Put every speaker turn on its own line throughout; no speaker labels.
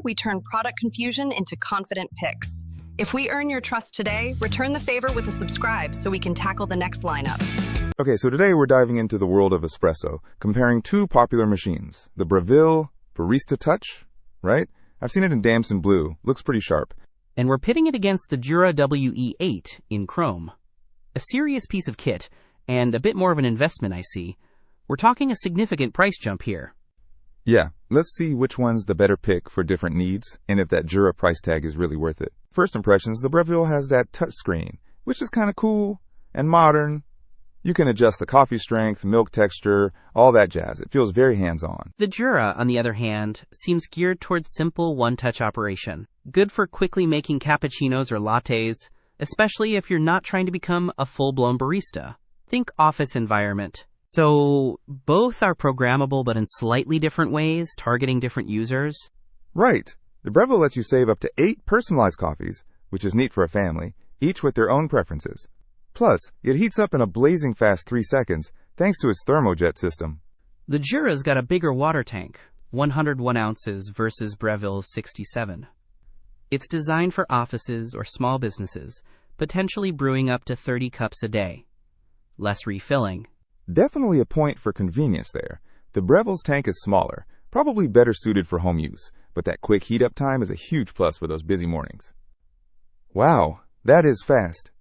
we turn product confusion into confident picks. If we earn your trust today, return the favor with a subscribe so we can tackle the next lineup.
Okay, so today we're diving into the world of espresso, comparing two popular machines. The Breville Barista Touch, right? I've seen it in Damson Blue. Looks pretty sharp.
And we're pitting it against the Jura WE8 in chrome. A serious piece of kit, and a bit more of an investment, I see. We're talking a significant price jump here.
Yeah, let's see which one's the better pick for different needs, and if that Jura price tag is really worth it. First impressions, the Breville has that touch screen, which is kind of cool and modern. You can adjust the coffee strength, milk texture, all that jazz. It feels very hands-on.
The Jura, on the other hand, seems geared towards simple one-touch operation. Good for quickly making cappuccinos or lattes, especially if you're not trying to become a full-blown barista. Think office environment. So both are programmable but in slightly different ways, targeting different users.
Right. The Breville lets you save up to 8 personalized coffees, which is neat for a family, each with their own preferences. Plus, it heats up in a blazing fast 3 seconds, thanks to its thermojet system.
The Jura's got a bigger water tank, 101 ounces versus Breville's 67. It's designed for offices or small businesses, potentially brewing up to 30 cups a day. Less refilling.
Definitely a point for convenience there. The Breville's tank is smaller, probably better suited for home use, but that quick heat-up time is a huge plus for those busy mornings. Wow, that is fast.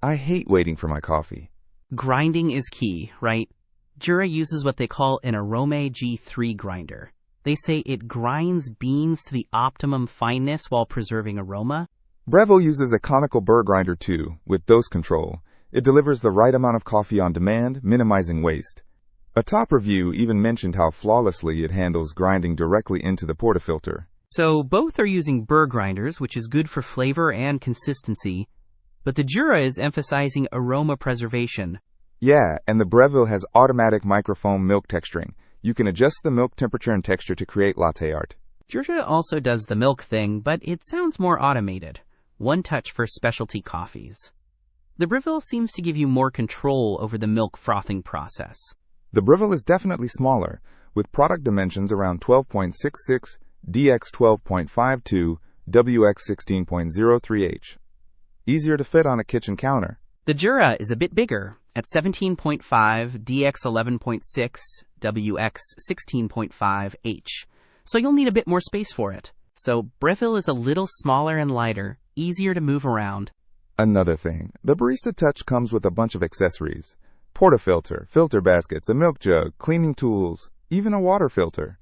I hate waiting for my coffee.
Grinding is key, right? Jura uses what they call an Arome G3 grinder. They say it grinds beans to the optimum fineness while preserving aroma.
Breville uses a conical burr grinder too, with dose control. It delivers the right amount of coffee on demand, minimizing waste. A top review even mentioned how flawlessly it handles grinding directly into the portafilter.
So both are using burr grinders, which is good for flavor and consistency. But the Jura is emphasizing aroma preservation.
Yeah, and the Breville has automatic microfoam milk texturing. You can adjust the milk temperature and texture to create latte art.
Jura also does the milk thing, but it sounds more automated. One touch for specialty coffees. The Breville seems to give you more control over the milk frothing process.
The Breville is definitely smaller, with product dimensions around 12.66, DX 12.52, WX 16.03H. Easier to fit on a kitchen counter.
The Jura is a bit bigger, at 17.5, DX 11.6, WX 16.5H. So you'll need a bit more space for it. So Breville is a little smaller and lighter, easier to move around.
Another thing, the Barista Touch comes with a bunch of accessories. Portafilter, filter baskets, a milk jug, cleaning tools, even a water filter.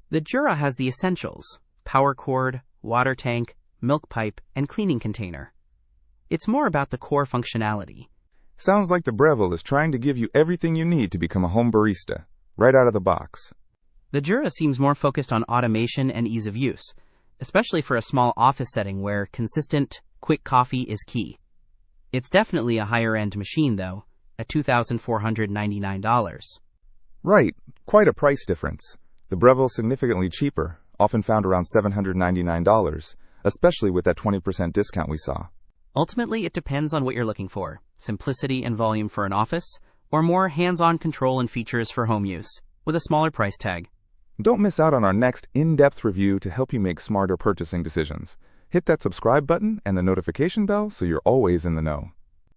The Jura has the essentials: power cord, water tank, milk pipe, and cleaning container. It's more about the core functionality.
Sounds like the Breville is trying to give you everything you need to become a home barista, right out of the box.
The Jura seems more focused on automation and ease of use, especially for a small office setting where consistent, quick coffee is key. It's definitely a higher-end machine, though, at $2,499.
Right, quite a price difference. The Breville is significantly cheaper, often found around $799, especially with that 20% discount we saw.
Ultimately, it depends on what you're looking for: simplicity and volume for an office, or more hands-on control and features for home use, with a smaller price tag.
Don't miss out on our next in-depth review to help you make smarter purchasing decisions. Hit that subscribe button and the notification bell so you're always in the know.